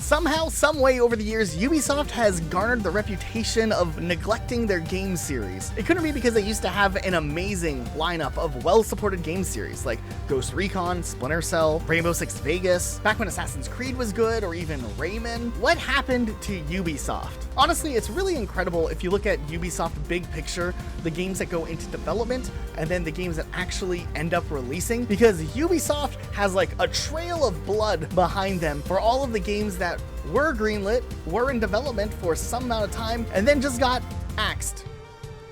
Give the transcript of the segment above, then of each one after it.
Somehow, someway over the years, Ubisoft has garnered the reputation of neglecting their game series. It couldn't be because they used to have an amazing lineup of well-supported game series like Ghost Recon, Splinter Cell, Rainbow Six Vegas, back when Assassin's Creed was good, or even Rayman. What happened to Ubisoft? Honestly, it's really incredible if you look at Ubisoft big picture, the games that go into development, and then the games that actually end up releasing, because Ubisoft has like a trail of blood behind them for all of the games that were greenlit, were in development for some amount of time, and then just got axed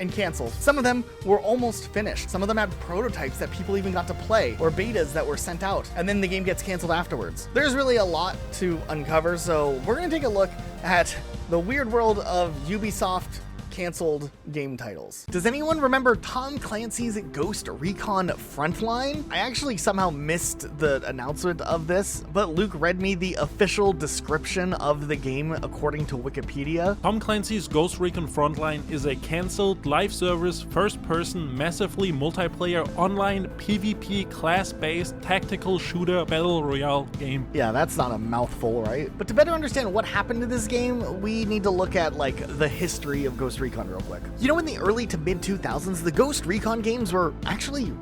and canceled. Some of them were almost finished. Some of them had prototypes that people even got to play, or betas that were sent out, and then the game gets canceled afterwards. There's really a lot to uncover, so we're gonna take a look at the weird world of Ubisoft canceled game titles. Does anyone remember Tom Clancy's Ghost Recon Frontline? I actually somehow missed the announcement of this, but Luke read me the official description of the game according to Wikipedia. Tom Clancy's Ghost Recon Frontline is a cancelled live service, first-person, massively multiplayer, online PvP class-based tactical shooter battle royale game. Yeah, that's not a mouthful, right? But to better understand what happened to this game, we need to look at like the history of Ghost Recon real quick. You know, in the early to mid 2000s, the Ghost Recon games were actually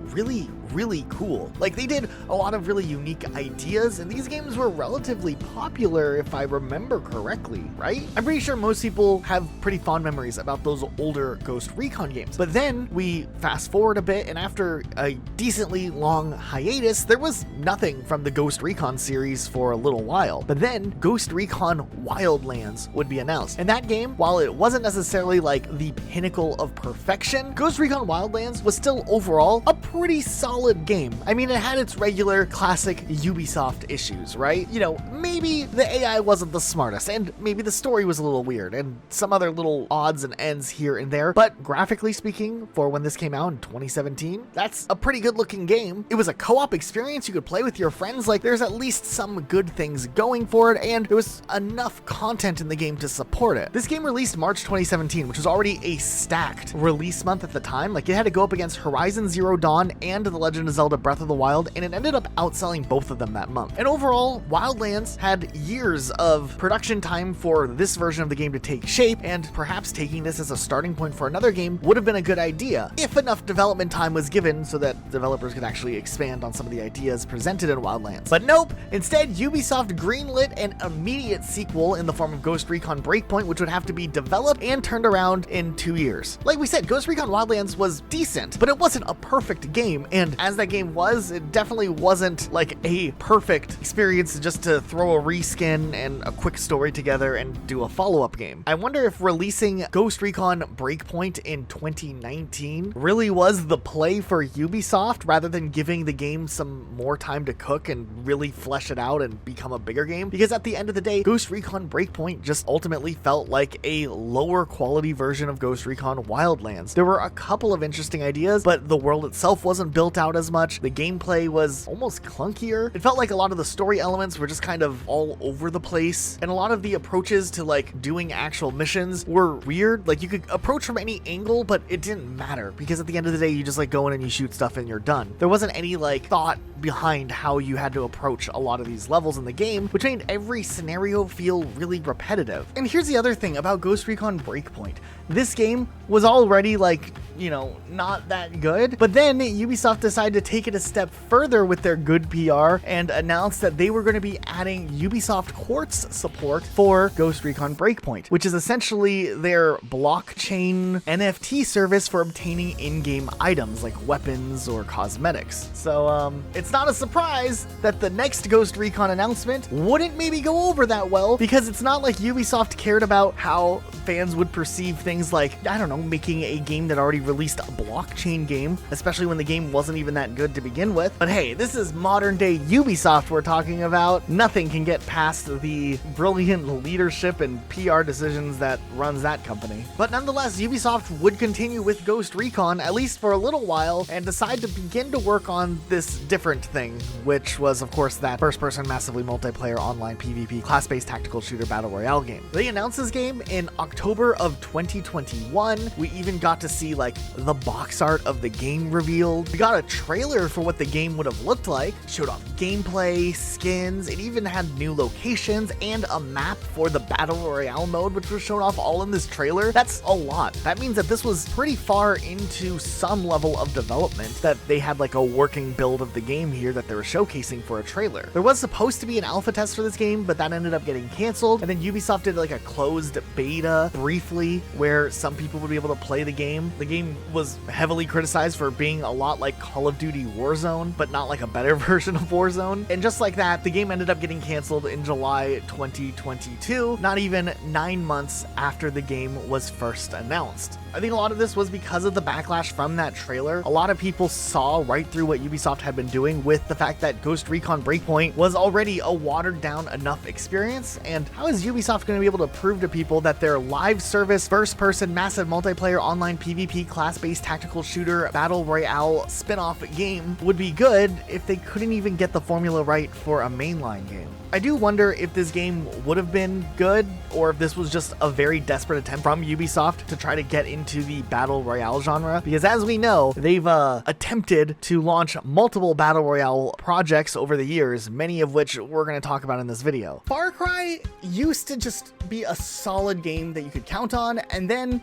really cool. Like, they did a lot of really unique ideas, and these games were relatively popular if I remember correctly, right? I'm pretty sure most people have pretty fond memories about those older Ghost Recon games. But then we fast forward a bit, and after a decently long hiatus, there was nothing from the Ghost Recon series for a little while. But then Ghost Recon Wildlands would be announced. And that game, while it wasn't necessarily like the pinnacle of perfection, Ghost Recon Wildlands was still overall a pretty solid game. I mean, it had its regular classic Ubisoft issues, right? You know, maybe the AI wasn't the smartest, and maybe the story was a little weird, and some other little odds and ends here and there, but graphically speaking, for when this came out in 2017, that's a pretty good looking game. It was a co-op experience you could play with your friends. Like, there's at least some good things going for it, and there was enough content in the game to support it. This game released March 2017, which was already a stacked release month at the time. Like, it had to go up against Horizon Zero Dawn and The Legend of Zelda Breath of the Wild, and it ended up outselling both of them that month. And overall, Wildlands had years of production time for this version of the game to take shape, and perhaps taking this as a starting point for another game would have been a good idea, if enough development time was given so that developers could actually expand on some of the ideas presented in Wildlands. But nope, instead Ubisoft greenlit an immediate sequel in the form of Ghost Recon Breakpoint, which would have to be developed and turned around in 2 years. Like we said, Ghost Recon Wildlands was decent, but it wasn't a perfect game, and as that game was, it definitely wasn't like a perfect experience just to throw a reskin and a quick story together and do a follow-up game. I wonder if releasing Ghost Recon Breakpoint in 2019 really was the play for Ubisoft, rather than giving the game some more time to cook and really flesh it out and become a bigger game. Because at the end of the day, Ghost Recon Breakpoint just ultimately felt like a lower quality version of Ghost Recon Wildlands. There were a couple of interesting ideas, but the world itself wasn't built out as much. The gameplay was almost clunkier. It felt like a lot of the story elements were just kind of all over the place, and a lot of the approaches to like doing actual missions were weird. Like, you could approach from any angle, but it didn't matter, because at the end of the day, you just like go in and you shoot stuff and you're done. There wasn't any like thought behind how you had to approach a lot of these levels in the game, which made every scenario feel really repetitive. And here's the other thing about Ghost Recon Breakpoint. This game was already like, you know, not that good, but then Ubisoft decided to take it a step further with their good PR and announced that they were going to be adding Ubisoft Quartz support for Ghost Recon Breakpoint, which is essentially their blockchain NFT service for obtaining in-game items like weapons or cosmetics. So it's not a surprise that the next Ghost Recon announcement wouldn't maybe go over that well, because it's not like Ubisoft cared about how fans would perceive things like, I don't know, making a game that already released a blockchain game, especially when the game wasn't even that good to begin with. But hey, this is modern day Ubisoft we're talking about. Nothing can get past the brilliant leadership and PR decisions that runs that company. But nonetheless, Ubisoft would continue with Ghost Recon, at least for a little while, and decide to begin to work on this different thing, which was of course that first-person massively multiplayer online PvP class-based tactical shooter battle royale game. They announced this game in October of 2020, 2021. We even got to see like the box art of the game revealed. We got a trailer for what the game would have looked like, showed off gameplay, skins, it even had new locations and a map for the Battle Royale mode, which was shown off all in this trailer. That's a lot. That means that this was pretty far into some level of development, that they had like a working build of the game here that they were showcasing for a trailer. There was supposed to be an alpha test for this game, but that ended up getting canceled, and then Ubisoft did like a closed beta briefly where some people would be able to play the game. The game was heavily criticized for being a lot like Call of Duty Warzone, but not like a better version of Warzone. And just like that, the game ended up getting canceled in July 2022, not even 9 months after the game was first announced. I think a lot of this was because of the backlash from that trailer. A lot of people saw right through what Ubisoft had been doing with the fact that Ghost Recon Breakpoint was already a watered down enough experience, and how is Ubisoft going to be able to prove to people that their live service, first-person, massive multiplayer online PvP class-based tactical shooter battle royale spin-off game would be good if they couldn't even get the formula right for a mainline game? I do wonder if this game would have been good, or if this was just a very desperate attempt from Ubisoft to try to get into the battle royale genre, because as we know, they've attempted to launch multiple battle royale projects over the years, many of which we're going to talk about in this video. Far Cry used to just be a solid game that you could count on, and then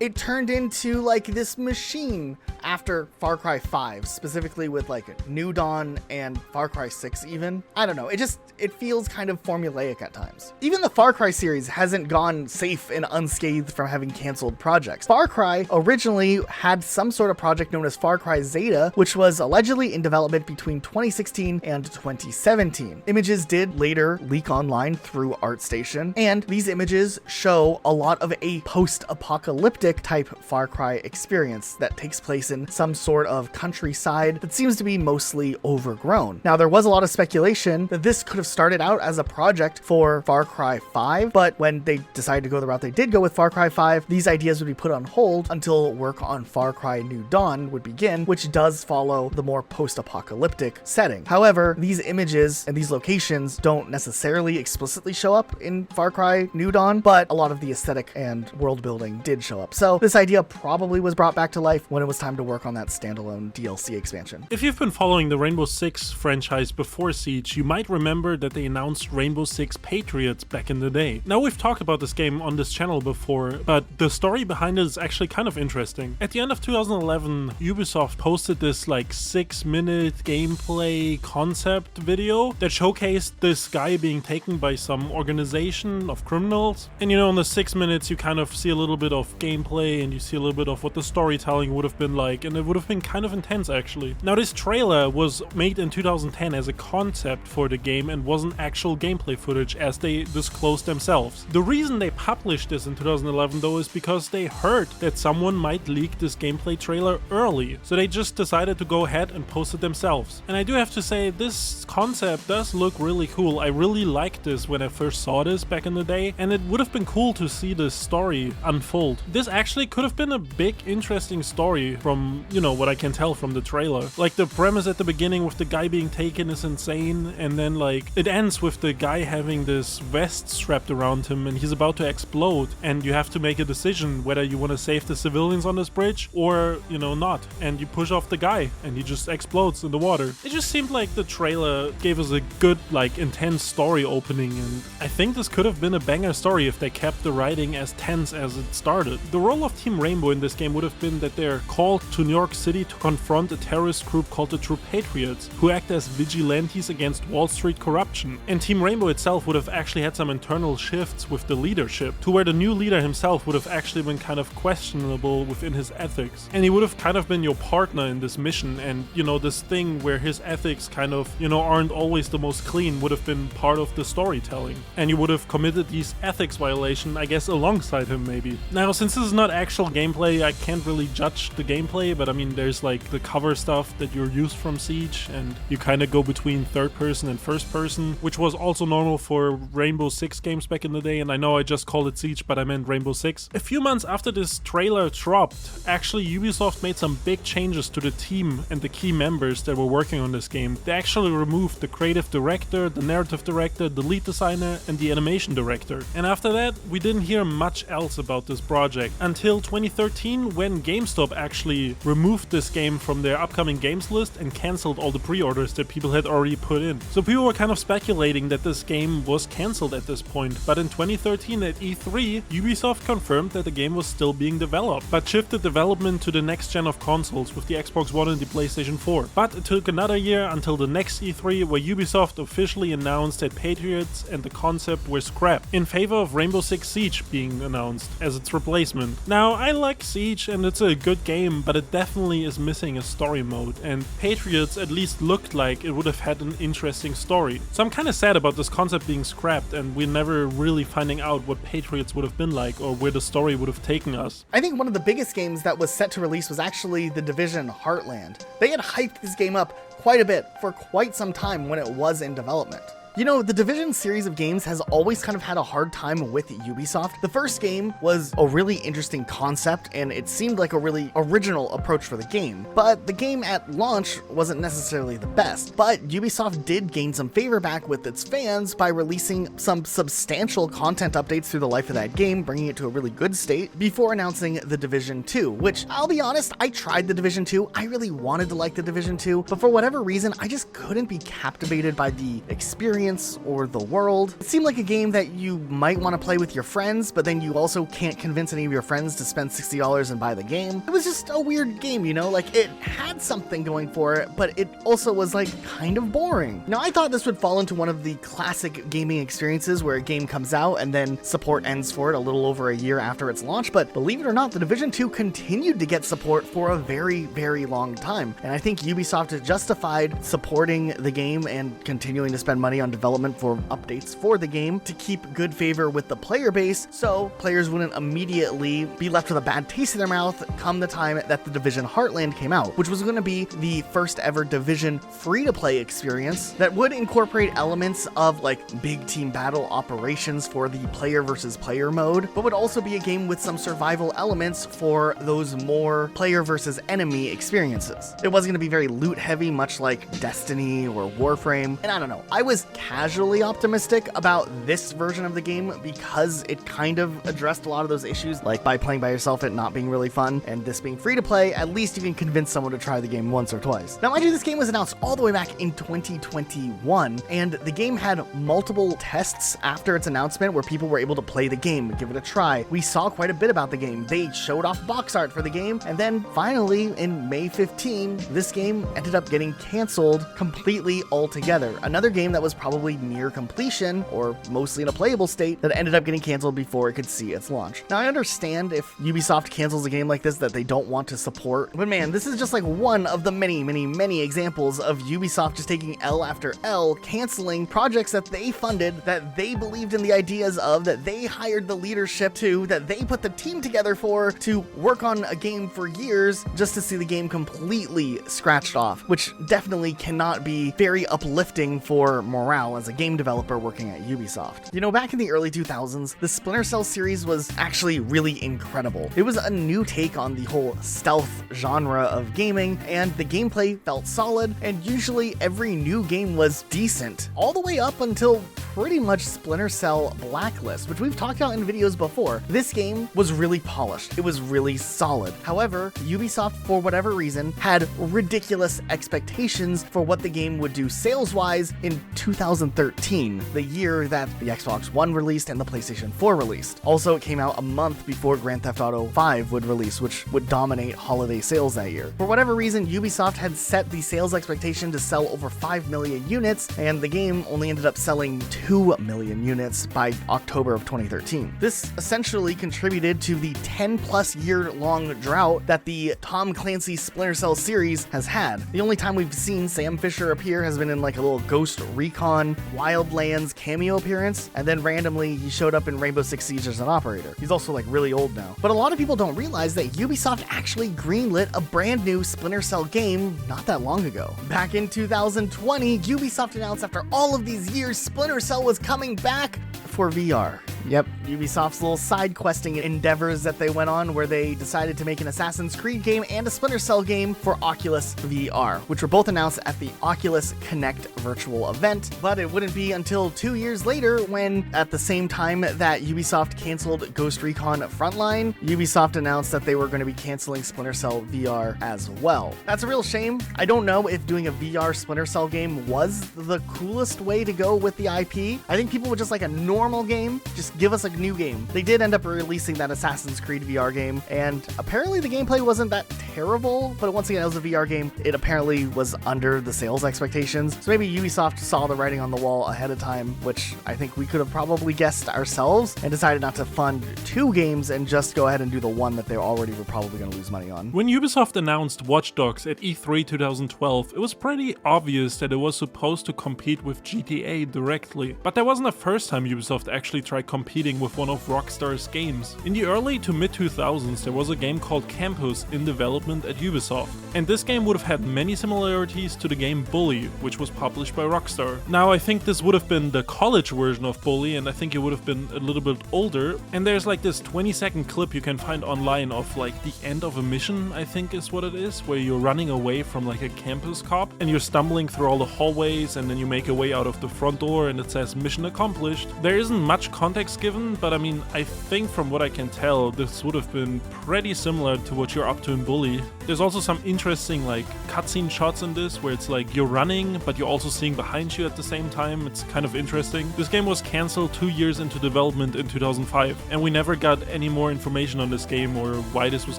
it turned into like this machine after Far Cry 5, specifically with like New Dawn and Far Cry 6 even. I don't know, it feels kind of formulaic at times. Even the Far Cry series hasn't gone safe and unscathed from having canceled projects. Far Cry originally had some sort of project known as Far Cry Zeta, which was allegedly in development between 2016 and 2017. Images did later leak online through ArtStation, and these images show a lot of a post-apocalyptic type Far Cry experience that takes place in some sort of countryside that seems to be mostly overgrown. Now, there was a lot of speculation that this could have started out as a project for Far Cry 5, but when they decided to go the route they did go with Far Cry 5, these ideas would be put on hold until work on Far Cry New Dawn would begin, which does follow the more post-apocalyptic setting. However, these images and these locations don't necessarily explicitly show up in Far Cry New Dawn, but a lot of the aesthetic and world building did show up. So this idea probably was brought back to life when it was time to work on that standalone DLC expansion. If you've been following the Rainbow Six franchise before Siege, you might remember that they announced Rainbow Six Patriots back in the day. Now, we've talked about this game on this channel before, but the story behind it is actually kind of interesting. At the end of 2011, Ubisoft posted this like 6-minute gameplay concept video that showcased this guy being taken by some organization of criminals. And in the 6 minutes you kind of see a little bit of gameplay and you see a little bit of what the storytelling would have been like, and it would have been kind of intense actually. Now, this trailer was made in 2010 as a concept for the game and wasn't actual gameplay footage as they disclosed themselves. The reason they published this in 2011 though is because they heard that someone might leak this gameplay trailer early, so they just decided to go ahead and post it themselves. And I do have to say, this concept does look really cool. I really liked this when I first saw this back in the day, and it would have been cool to see this story unfold. This actually could have been a big interesting story from, what I can tell from the trailer. Like, the premise at the beginning with the guy being taken is insane, and then like it ends with the guy having this vest strapped around him and he's about to explode, and you have to make a decision whether you want to save the civilians on this bridge or, not. And you push off the guy and he just explodes in the water. It just seemed like the trailer gave us a good, like, intense story opening, and I think this could have been a banger story if they kept the writing as tense as it started. The role of Team Rainbow in this game would have been that they're called to New York City to confront a terrorist group called the True Patriots, who act as vigilantes against Wall Street corruption. And Team Rainbow itself would have actually had some internal shifts with the leadership, to where the new leader himself would have actually been kind of questionable within his ethics. And he would have kind of been your partner in this mission, and this thing where his ethics kind of, aren't always the most clean would have been part of the storytelling. And you would have committed these ethics violation, I guess, alongside him maybe. Now, since this is not actual gameplay, I can't really judge the gameplay, but I mean, there's like the cover stuff that you're used from Siege, and you kind of go between third person and first person, which was also normal for Rainbow Six games back in the day, and I know I just called it Siege, but I meant Rainbow Six. A few months after this trailer dropped, actually Ubisoft made some big changes to the team and the key members that were working on this game. They actually removed the creative director, the narrative director, the lead designer, and the animation director. And after that, we didn't hear much else about this project. until 2013 when GameStop actually removed this game from their upcoming games list and cancelled all the pre-orders that people had already put in. So people were kind of speculating that this game was cancelled at this point, but in 2013 at E3, Ubisoft confirmed that the game was still being developed, but shifted development to the next gen of consoles with the Xbox One and the PlayStation 4. But it took another year until the next E3 where Ubisoft officially announced that Patriots and the concept were scrapped, in favor of Rainbow Six Siege being announced as its replacement. Now, I like Siege and it's a good game, but it definitely is missing a story mode, and Patriots at least looked like it would have had an interesting story. So I'm kinda sad about this concept being scrapped and we're never really finding out what Patriots would have been like or where the story would have taken us. I think one of the biggest games that was set to release was actually the Division Heartland. They had hyped this game up quite a bit for quite some time when it was in development. You know, the Division series of games has always kind of had a hard time with Ubisoft. The first game was a really interesting concept, and it seemed like a really original approach for the game, but the game at launch wasn't necessarily the best. But Ubisoft did gain some favor back with its fans by releasing some substantial content updates through the life of that game, bringing it to a really good state, before announcing the Division 2, which, I'll be honest, I tried the Division 2, I really wanted to like the Division 2, but for whatever reason, I just couldn't be captivated by the experience or the world. It seemed like a game that you might want to play with your friends, but then you also can't convince any of your friends to spend $60 and buy the game. It was just a weird game, you know, like it had something going for it, but it also was like kind of boring. Now, I thought this would fall into one of the classic gaming experiences where a game comes out and then support ends for it a little over a year after its launch, but believe it or not, the Division 2 continued to get support for a very, very long time. And I think Ubisoft has justified supporting the game and continuing to spend money on development for updates for the game to keep good favor with the player base, so players wouldn't immediately be left with a bad taste in their mouth come the time that the Division Heartland came out, which was going to be the first ever Division free-to-play experience that would incorporate elements of like big team battle operations for the player versus player mode, but would also be a game with some survival elements for those more player versus enemy experiences. It wasn't going to be very loot heavy, much like Destiny or Warframe, and I don't know, I was casually optimistic about this version of the game because it kind of addressed a lot of those issues, like by playing by yourself it not being really fun, and this being free to play, at least you can convince someone to try the game once or twice. Now, mind you, this game was announced all the way back in 2021, and the game had multiple tests after its announcement where people were able to play the game, give it a try. We saw quite a bit about the game. They showed off box art for the game, and then finally, in May 15, this game ended up getting canceled completely altogether. Another game that was probably near completion, or mostly in a playable state, that ended up getting canceled before it could see its launch. Now, I understand if Ubisoft cancels a game like this that they don't want to support, but man, this is just like one of the many examples of Ubisoft just taking L after L, canceling projects that they funded, that they believed in the ideas of, that they hired the leadership to, that they put the team together for, to work on a game for years, just to see the game completely scratched off, which definitely cannot be very uplifting for morale as a game developer working at Ubisoft. You know, back in the early 2000s, the Splinter Cell series was actually really incredible. It was a new take on the whole stealth genre of gaming, and the gameplay felt solid, and usually every new game was decent, all the way up until pretty much Splinter Cell Blacklist, which we've talked about in videos before. This game was really polished. It was really solid. However, Ubisoft, for whatever reason, had ridiculous expectations for what the game would do sales-wise in 2013, the year that the Xbox One released and the PlayStation 4 released. Also, it came out a month before Grand Theft Auto 5 would release, which would dominate holiday sales that year. For whatever reason, Ubisoft had set the sales expectation to sell over 5 million units, and the game only ended up selling 2 million units by October of 2013. This essentially contributed to the 10-plus year-long drought that the Tom Clancy Splinter Cell series has had. The only time we've seen Sam Fisher appear has been in like a little Ghost Recon Wildlands cameo appearance, and then randomly he showed up in Rainbow Six Siege as an operator. He's also like really old now. But a lot of people don't realize that Ubisoft actually greenlit a brand new Splinter Cell game not that long ago. Back in 2020, Ubisoft announced after all of these years Splinter Cell was coming back for VR. Yep, Ubisoft's little side questing endeavors that they went on, where they decided to make an Assassin's Creed game and a Splinter Cell game for Oculus VR, which were both announced at the Oculus Connect virtual event. But it wouldn't be until 2 years later when, at the same time that Ubisoft canceled Ghost Recon Frontline, Ubisoft announced that they were going to be canceling Splinter Cell VR as well. That's a real shame. I don't know if doing a VR Splinter Cell game was the coolest way to go with the IP. I think people would just like a normal game. Just give us a new game. They did end up releasing that Assassin's Creed VR game, and apparently the gameplay wasn't that terrible, but once again, it was a VR game. It apparently was under the sales expectations. So maybe Ubisoft saw the writing on the wall ahead of time, which I think we could have probably guessed ourselves, and decided not to fund 2 games and just go ahead and do the one that they already were probably going to lose money on. When Ubisoft announced Watch Dogs at E3 2012, it was pretty obvious that it was supposed to compete with GTA directly. But that wasn't the first time Ubisoft actually tried competing with one of Rockstar's games. In the early to mid 2000s, there was a game called Campus in development at Ubisoft. And this game would have had many similarities to the game Bully, which was published by Rockstar. Now, I think this would have been the college version of Bully, and I think it would have been a little bit older. And there's like this 20-second clip you can find online of like the end of a mission, I think is what it is, where you're running away from like a campus cop and you're stumbling through all the hallways, and then you make a way out of the front door and it says mission accomplished. There isn't much context given, but I mean, I think from what I can tell, this would have been pretty similar to what you're up to in Bully. There's also some interesting like cutscene shots in this where it's like you're running, but you're also seeing behind you at the same time. It's kind of interesting. This game was cancelled 2 years into development in 2005, and we never got any more information on this game or why this was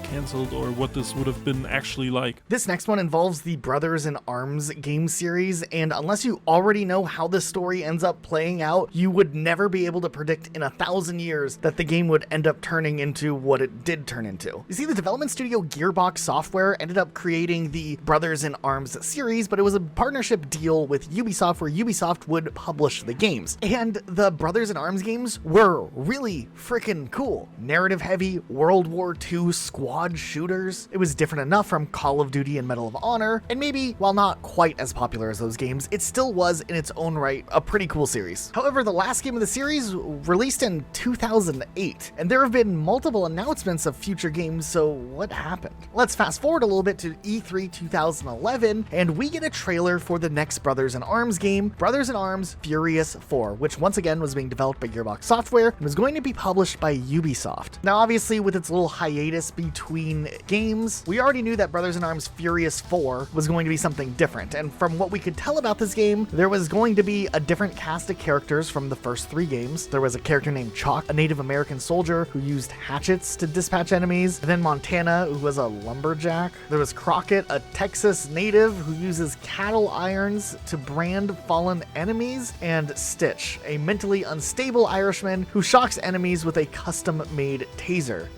cancelled or what this would have been actually like. This next one involves the Brothers in Arms game series, and unless you already know how this story ends up playing out, you would never be able to predict in 1,000 years that the game would end up turning into what it did turn into. You see, the development studio Gearbox Software ended up creating the Brothers in Arms series, but it was a partnership deal with Ubisoft where Ubisoft would publish the games. And the Brothers in Arms games were really freaking cool. Narrative heavy World War II squad shooters. It was different enough from Call of Duty and Medal of Honor, and maybe, while not quite as popular as those games, it still was in its own right a pretty cool series. However, the last game of the series released in 2008, and there have been multiple announcements of future games, so what happened? Let's fast forward a little bit to E3 2011, and we get a trailer for the next Brothers in Arms game, Brothers in Arms Furious 4, which once again was being developed by Gearbox Software and was going to be published by Ubisoft. Now, obviously, with its little hiatus between games, we already knew that Brothers in Arms Furious 4 was going to be something different, and from what we could tell about this game, there was going to be a different cast of characters from the first 3 games. There was a character named Chalk, a Native American soldier who used hatchets to dispatch enemies, and then Montana, who was a lumberjack. There was Crockett, a Texas native who uses cattle irons to brand fallen enemies, and Stitch, a mentally unstable Irishman who shocks enemies with a custom-made taser.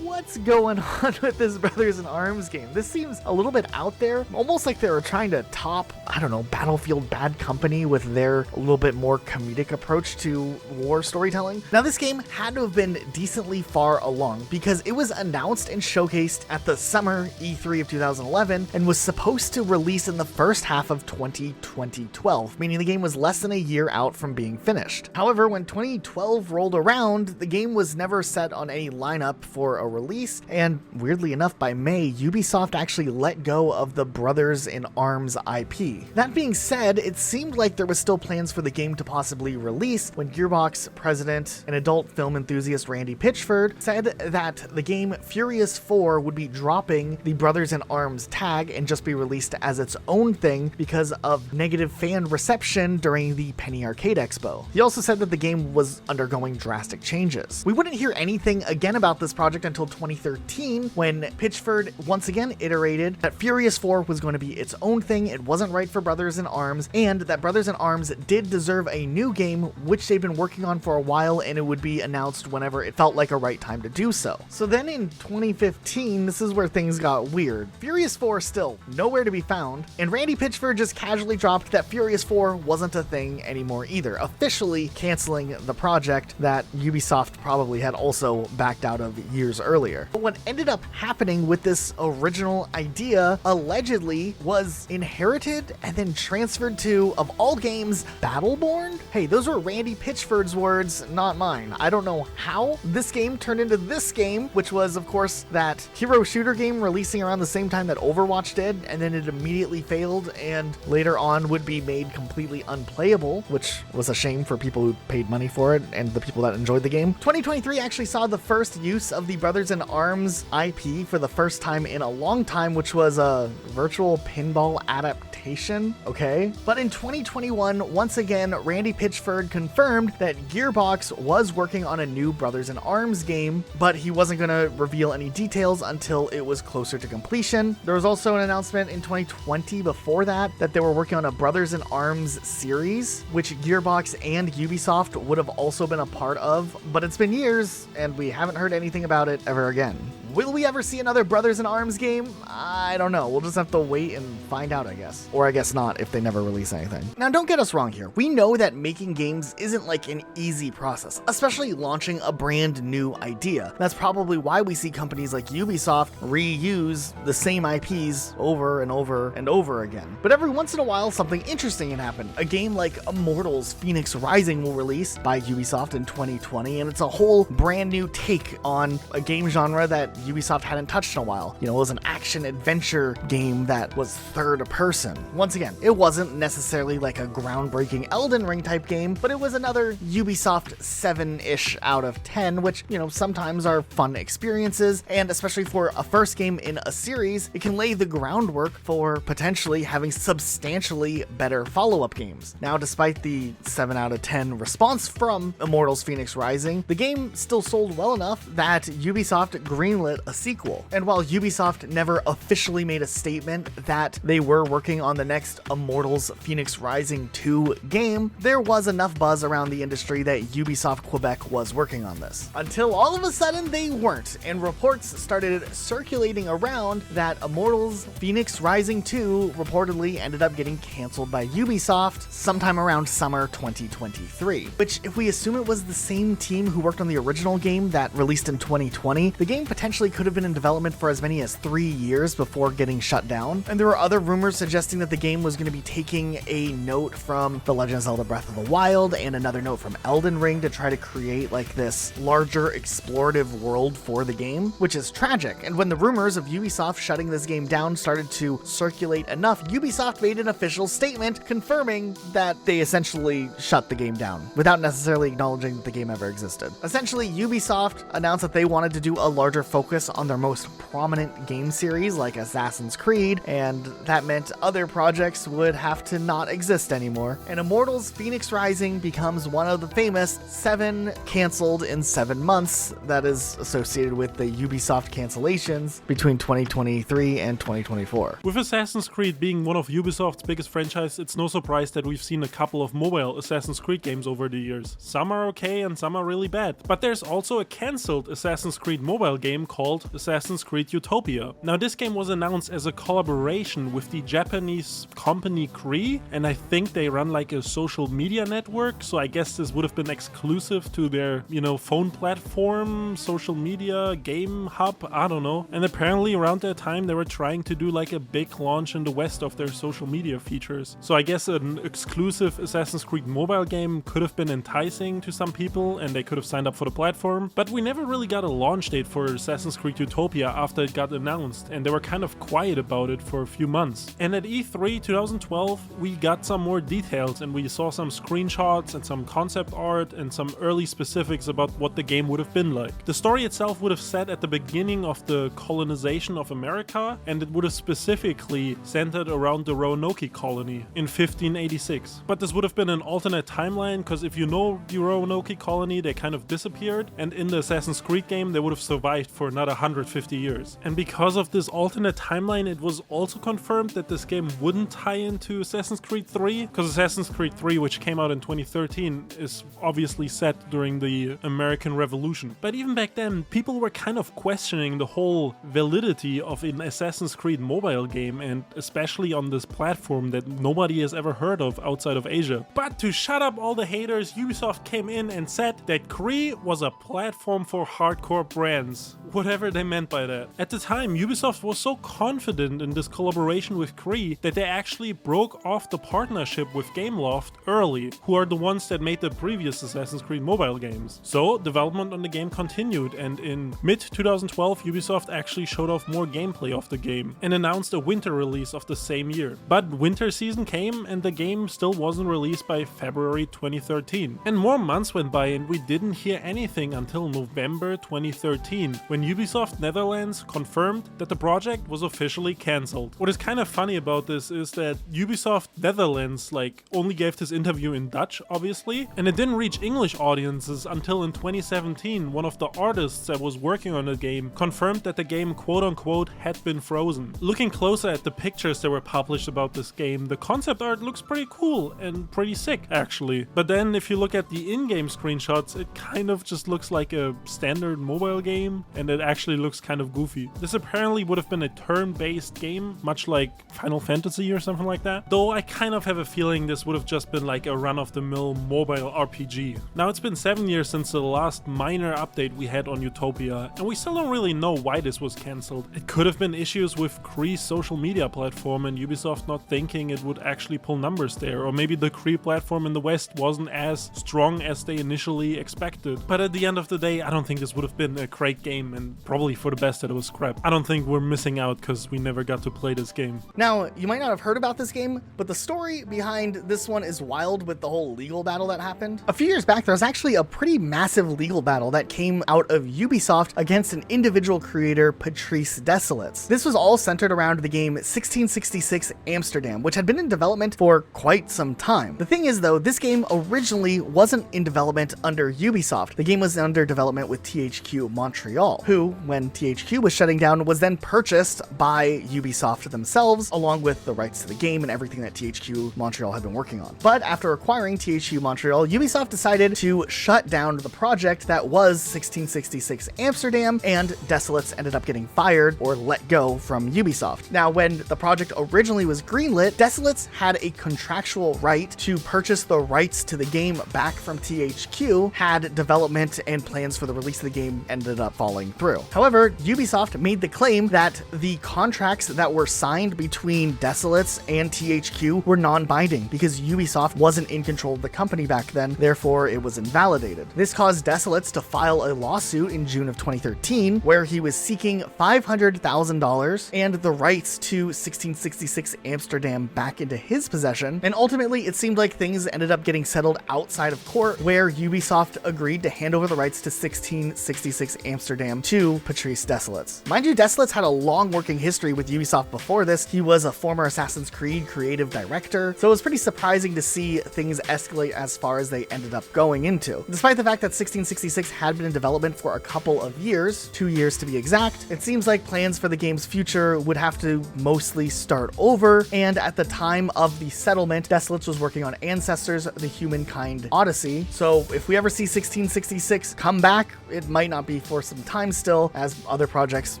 What's going on with this Brothers in Arms game? This seems a little bit out there, almost like they were trying to top, I don't know, Battlefield Bad Company with their a little bit more comedic approach to war storytelling. Now, this game had to have been decently far along because it was announced and showcased at the summer E3 of 2011 and was supposed to release in the first half of 2012, meaning the game was less than a year out from being finished. However, when 2012 rolled around, the game was never set on any lineup for a release, and weirdly enough, by May, Ubisoft actually let go of the Brothers in Arms IP. That being said, it seemed like there was still plans for the game to possibly release when Gearbox president and adult film enthusiast Randy Pitchford said that the game Furious 4 would be dropping the Brothers in Arms tag and just be released as its own thing because of negative fan reception during the Penny Arcade Expo. He also said that the game was undergoing drastic changes. We wouldn't hear anything again about this project until 2013, when Pitchford once again iterated that Furious 4 was going to be its own thing, it wasn't right for Brothers in Arms, and that Brothers in Arms did deserve a new game, which they've been working on for a while, and it would be announced whenever it felt like a right time to do so. So then in 2015, this is where things got weird. Furious 4 still nowhere to be found, and Randy Pitchford just casually dropped that Furious 4 wasn't a thing anymore either, officially canceling the project that Ubisoft probably had also backed out of years earlier. earlier. But what ended up happening with this original idea allegedly was inherited and then transferred to, of all games, Battleborn? Hey, those were Randy Pitchford's words, not mine. I don't know how this game turned into this game, which was, of course, that hero shooter game releasing around the same time that Overwatch did, and then it immediately failed and later on would be made completely unplayable, which was a shame for people who paid money for it and the people that enjoyed the game. 2023 actually saw the first use of the Brothers in Arms IP for the first time in a long time, which was a virtual pinball adaptation, okay? But in 2021, once again, Randy Pitchford confirmed that Gearbox was working on a new Brothers in Arms game, but he wasn't going to reveal any details until it was closer to completion. There was also an announcement in 2020 before that they were working on a Brothers in Arms series, which Gearbox and Ubisoft would have also been a part of, but it's been years and we haven't heard anything about it ever again. Will we ever see another Brothers in Arms game? I don't know. We'll just have to wait and find out, I guess. Or I guess not if they never release anything. Now, don't get us wrong here. We know that making games isn't like an easy process, especially launching a brand new idea. That's probably why we see companies like Ubisoft reuse the same IPs over and over and over again. But every once in a while, something interesting can happen. A game like Immortals Fenyx Rising will release by Ubisoft in 2020, and it's a whole brand new take on a game genre that Ubisoft hadn't touched in a while. You know, it was an action-adventure game that was third person. Once again, it wasn't necessarily like a groundbreaking Elden Ring type game, but it was another Ubisoft 7-ish out of 10, which, you know, sometimes are fun experiences, and especially for a first game in a series, it can lay the groundwork for potentially having substantially better follow-up games. Now, despite the 7 out of 10 response from Immortals Fenyx Rising, the game still sold well enough that Ubisoft greenlit a sequel. And while Ubisoft never officially made a statement that they were working on the next Immortals Fenyx Rising 2 game, there was enough buzz around the industry that Ubisoft Quebec was working on this. Until all of a sudden they weren't, and reports started circulating around that Immortals Fenyx Rising 2 reportedly ended up getting canceled by Ubisoft sometime around summer 2023. Which, if we assume it was the same team who worked on the original game that released in 2020, the game potentially could have been in development for as many as 3 years before getting shut down. And there were other rumors suggesting that the game was going to be taking a note from The Legend of Zelda Breath of the Wild and another note from Elden Ring to try to create like this larger explorative world for the game, which is tragic. And when the rumors of Ubisoft shutting this game down started to circulate enough, Ubisoft made an official statement confirming that they essentially shut the game down without necessarily acknowledging that the game ever existed. Essentially, Ubisoft announced that they wanted to do a larger focus on their most prominent game series like Assassin's Creed, and that meant other projects would have to not exist anymore. And Immortals Fenyx Rising becomes one of the famous 7 canceled in 7 months that is associated with the Ubisoft cancellations between 2023 and 2024. With Assassin's Creed being one of Ubisoft's biggest franchises, it's no surprise that we've seen a couple of mobile Assassin's Creed games over the years. Some are okay and some are really bad. But there's also a cancelled Assassin's Creed mobile game called Assassin's Creed Utopia. Now, this game was announced as a collaboration with the Japanese company Cree, and I think they run like a social media network, so I guess this would have been exclusive to their, phone platform, social media, game hub, I don't know. And apparently around that time they were trying to do like a big launch in the West of their social media features. So I guess an exclusive Assassin's Creed mobile game could have been enticing to some people and they could have signed up for the platform, but we never really got a launch date for Assassin's Creed Utopia after it got announced, and they were kind of quiet about it for a few months. And at E3 2012 we got some more details and we saw some screenshots and some concept art and some early specifics about what the game would have been like. The story itself would have set at the beginning of the colonization of America, and it would have specifically centered around the Roanoke colony in 1586. But this would have been an alternate timeline, because if you know the Roanoke colony, they kind of disappeared, and in the Assassin's Creed game they would have survived for another 150 years. And because of this alternate timeline, it was also confirmed that this game wouldn't tie into Assassin's Creed 3, because Assassin's Creed 3, which came out in 2013, is obviously set during the American Revolution. But even back then, people were kind of questioning the whole validity of an Assassin's Creed mobile game, and especially on this platform that nobody has ever heard of outside of Asia. But to shut up all the haters, Ubisoft came in and said that Cree was a platform for hardcore brands. whatever they meant by that. At the time, Ubisoft was so confident in this collaboration with Cree that they actually broke off the partnership with Gameloft early, who are the ones that made the previous Assassin's Creed mobile games. So development on the game continued, and in mid-2012 Ubisoft actually showed off more gameplay of the game and announced a winter release of the same year. But winter season came and the game still wasn't released by February 2013. And more months went by and we didn't hear anything until November 2013, when Ubisoft Netherlands confirmed that the project was officially cancelled. What is kind of funny about this is that Ubisoft Netherlands only gave this interview in Dutch, obviously, and it didn't reach English audiences until in 2017 one of the artists that was working on the game confirmed that the game quote-unquote had been frozen. Looking closer at the pictures that were published about this game, the concept art looks pretty cool and pretty sick, actually. But then if you look at the in-game screenshots, it kind of just looks like a standard mobile game, and it actually looks kind of goofy. This apparently would have been a turn-based game, much like Final Fantasy or something like that, though I kind of have a feeling this would have just been like a run-of-the-mill mobile RPG. Now, it's been 7 years since the last minor update we had on Utopia, and we still don't really know why this was cancelled. It could have been issues with Cree's social media platform and Ubisoft not thinking it would actually pull numbers there, or maybe the Cree platform in the West wasn't as strong as they initially expected. But at the end of the day, I don't think this would have been a great game, and probably for the best that it was scrapped. I don't think we're missing out because we never got to play this game. Now, you might not have heard about this game, but the story behind this one is wild with the whole legal battle that happened. A few years back, there was actually a pretty massive legal battle that came out of Ubisoft against an individual creator, Patrice Desolates. This was all centered around the game 1666 Amsterdam, which had been in development for quite some time. The thing is though, this game originally wasn't in development under Ubisoft. The game was under development with THQ Montreal, who, when THQ was shutting down, was then purchased by Ubisoft themselves, along with the rights to the game and everything that THQ Montreal had been working on. But after acquiring THQ Montreal, Ubisoft decided to shut down the project that was 1666 Amsterdam, and Desolates ended up getting fired or let go from Ubisoft. Now, when the project originally was greenlit, Desolates had a contractual right to purchase the rights to the game back from THQ, had development and plans for the release of the game ended up falling through. However, Ubisoft made the claim that the contracts that were signed between Desolates and THQ were non-binding because Ubisoft wasn't in control of the company back then, therefore it was invalidated. This caused Desolates to file a lawsuit in June of 2013 where he was seeking $500,000 and the rights to 1666 Amsterdam back into his possession, and ultimately it seemed like things ended up getting settled outside of court where Ubisoft agreed to hand over the rights to 1666 Amsterdam to Patrice Desolates. Mind you, Desolates had a long working history with Ubisoft before this. He was a former Assassin's Creed creative director, so it was pretty surprising to see things escalate as far as they ended up going into. Despite the fact that 1666 had been in development for a couple of years, 2 years to be exact, it seems like plans for the game's future would have to mostly start over, and at the time of the settlement, Desolates was working on Ancestors, the Humankind Odyssey, so if we ever see 1666 come back, it might not be for some time still, as other projects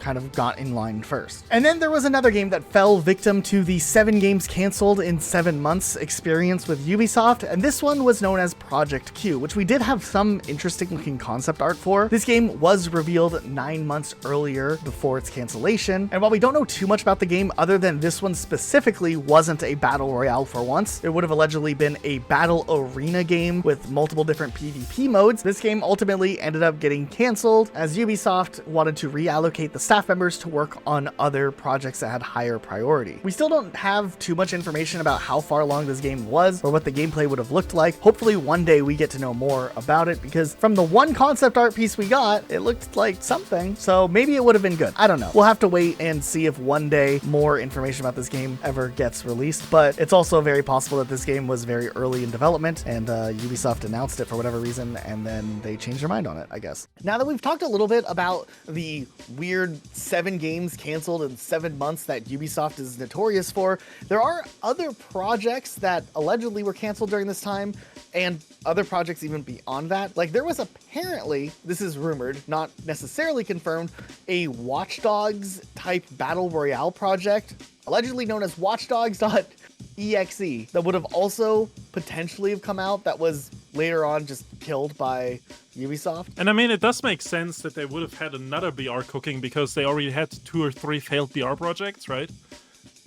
kind of got in line first. And then there was another game that fell victim to the 7 games canceled in 7 months experience with Ubisoft, and this one was known as Project Q, which we did have some interesting looking concept art for. This game was revealed 9 months earlier before its cancellation, and while we don't know too much about the game other than this one specifically wasn't a battle royale for once, it would have allegedly been a battle arena game with multiple different PvP modes, this game ultimately ended up getting canceled as Ubisoft wanted to reallocate the staff members to work on other projects that had higher priority. We still don't have too much information about how far along this game was or what the gameplay would have looked like. Hopefully one day we get to know more about it, because from the one concept art piece we got, it looked like something, so maybe it would have been good. I don't know. We'll have to wait and see if one day more information about this game ever gets released, but it's also very possible that this game was very early in development and Ubisoft announced it for whatever reason and then they changed their mind on it, I guess. Now that we've talked a little bit about the weird 7 games canceled in 7 months that Ubisoft is notorious for, there are other projects that allegedly were canceled during this time, and other projects even beyond that. Like, there was apparently, this is rumored, not necessarily confirmed, a Watch Dogs type battle royale project, allegedly known as watchdogs.exe, that would have also potentially have come out, that was later on just killed by Ubisoft. And I mean, it does make sense that they would have had another BR cooking because they already had 2 or 3 failed BR projects, right?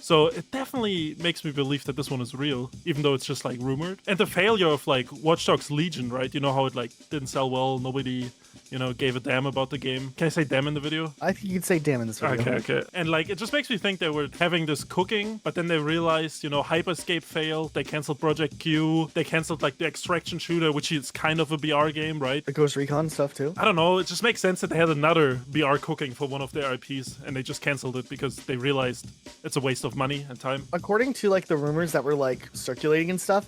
So it definitely makes me believe that this one is real, even though it's just like rumored. And the failure of like Watch Dogs Legion, right? You know how it like didn't sell well, nobody, you know, gave a damn about the game. Can I say damn in the video? I think you could say damn in this video. Okay. And like, it just makes me think they were having this cooking, but then they realized, you know, Hyperscape failed. They canceled Project Q. They canceled like the Extraction Shooter, which is kind of a BR game, right? The Ghost Recon stuff too. I don't know. It just makes sense that they had another BR cooking for one of their IPs, and they just canceled it because they realized it's a waste of money and time. According to like the rumors that were like circulating and stuff,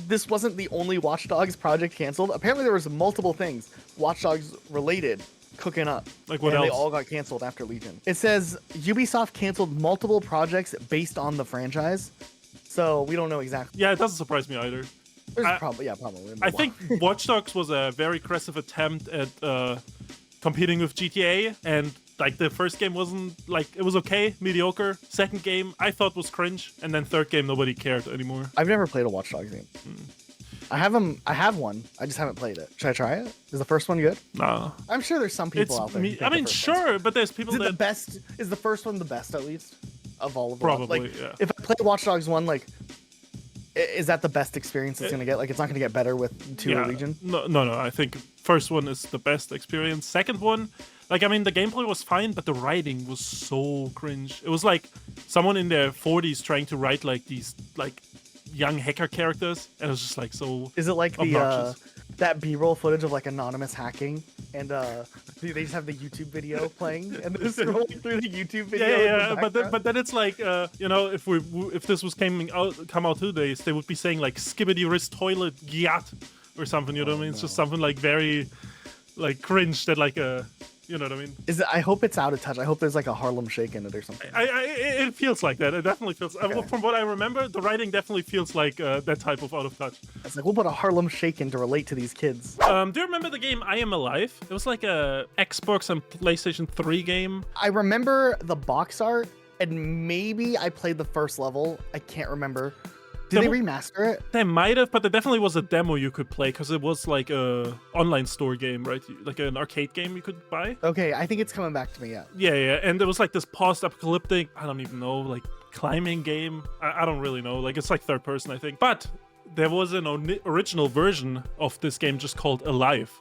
this wasn't the only Watch Dogs project canceled. Apparently there was multiple things Watch Dogs related cooking up. Like what and else? They all got canceled after Legion. It says Ubisoft canceled multiple projects based on the franchise. So we don't know exactly. Yeah, it doesn't surprise me either. There's probably. I think Watch Dogs was a very aggressive attempt at competing with GTA, and like the first game wasn't like, it was okay, mediocre. Second game I thought was cringe, and then third game nobody cared anymore. I've never played a Watch Dogs game. I have one. I just haven't played it. Should I try it? Is the first one good? Nah. I'm sure there's some people out there. I mean, sure, but there's people that... Is the first one the best at least of all of them? Probably, like, yeah. If I play Watch Dogs 1, like, is that the best experience it's gonna get? Like, it's not gonna get better with 2 or Legion? No. I think first one is the best experience. Second one, like, I mean, the gameplay was fine, but the writing was so cringe. It was like someone in their 40s trying to write like these like young hacker characters, and it was just like so. Is it like obnoxious. that B-roll footage of like anonymous hacking, and they just have the YouTube video playing, and they're scrolling through the YouTube video? Yeah. But then it's like, you know, if this was come out 2 days, they would be saying like skibbity wrist toilet gyat or something. You know what I mean? It's just something like very like cringe that like you know what I mean? I hope it's out of touch. I hope there's like a Harlem Shake in it or something. It feels like that. It definitely feels. Okay. From what I remember, the writing definitely feels like that type of out of touch. It's like, we'll put a Harlem Shake in to relate to these kids. Do you remember the game I Am Alive? It was like a Xbox and PlayStation 3 game. I remember the box art, and maybe I played the first level. I can't remember. Did they remaster it? They might have, but there definitely was a demo you could play because it was like a online store game, right? Like an arcade game you could buy. Okay, I think it's coming back to me, yeah. Yeah, and there was like this post-apocalyptic, I don't even know, like climbing game. I don't really know. Like it's like third person, I think. But there was an original version of this game just called Alive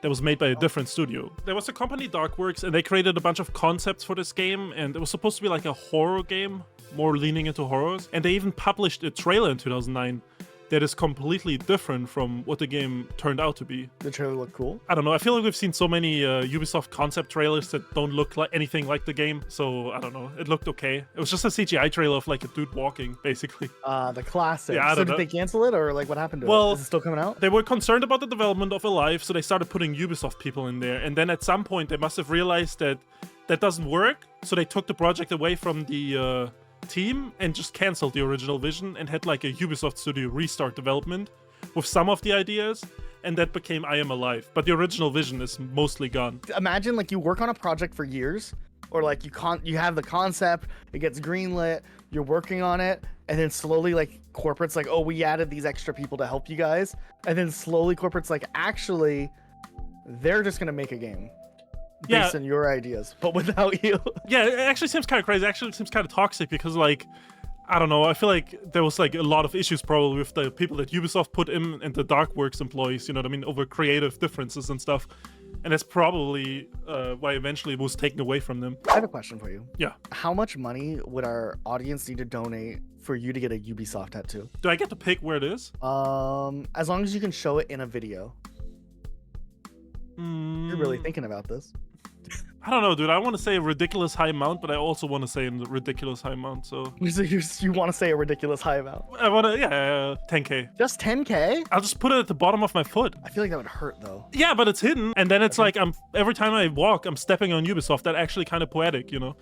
that was made by a different studio. There was a company, Darkworks, and they created a bunch of concepts for this game, and it was supposed to be like a horror game, more leaning into horrors. And they even published a trailer in 2009 that is completely different from what the game turned out to be. The trailer looked cool? I don't know. I feel like we've seen so many Ubisoft concept trailers that don't look like anything like the game. So, I don't know. It looked okay. It was just a CGI trailer of like a dude walking, basically. The classic. Yeah, so did they cancel it, or like what happened to it? Is it still coming out? They were concerned about the development of Alive, so they started putting Ubisoft people in there. And then at some point, they must have realized that that doesn't work. So they took the project away from the team and just canceled the original vision and had like a Ubisoft studio restart development with some of the ideas, and that became I Am Alive. But the original vision is mostly gone. Imagine like you work on a project for years, or like you have the concept, it gets greenlit, you're working on it, and then slowly like corporate's like, oh, we added these extra people to help you guys, and then slowly corporate's like, actually they're just gonna make a game based on your ideas, but without you. Yeah, it actually seems kind of crazy. It actually seems kind of toxic because, like, I don't know, I feel like there was like a lot of issues probably with the people that Ubisoft put in and the Darkworks employees, you know what I mean, over creative differences and stuff. And that's probably why eventually it was taken away from them. I have a question for you. Yeah. How much money would our audience need to donate for you to get a Ubisoft tattoo? Do I get to pick where it is? As long as you can show it in a video. You're really thinking about this. I don't know, dude. I want to say a ridiculous high amount, but I also want to say a ridiculous high amount, so... You want to say a ridiculous high amount? I want to, yeah, 10K. Just 10K? I'll just put it at the bottom of my foot. I feel like that would hurt, though. Yeah, but it's hidden, and then it's like every time I walk, I'm stepping on Ubisoft. That's actually kind of poetic, you know?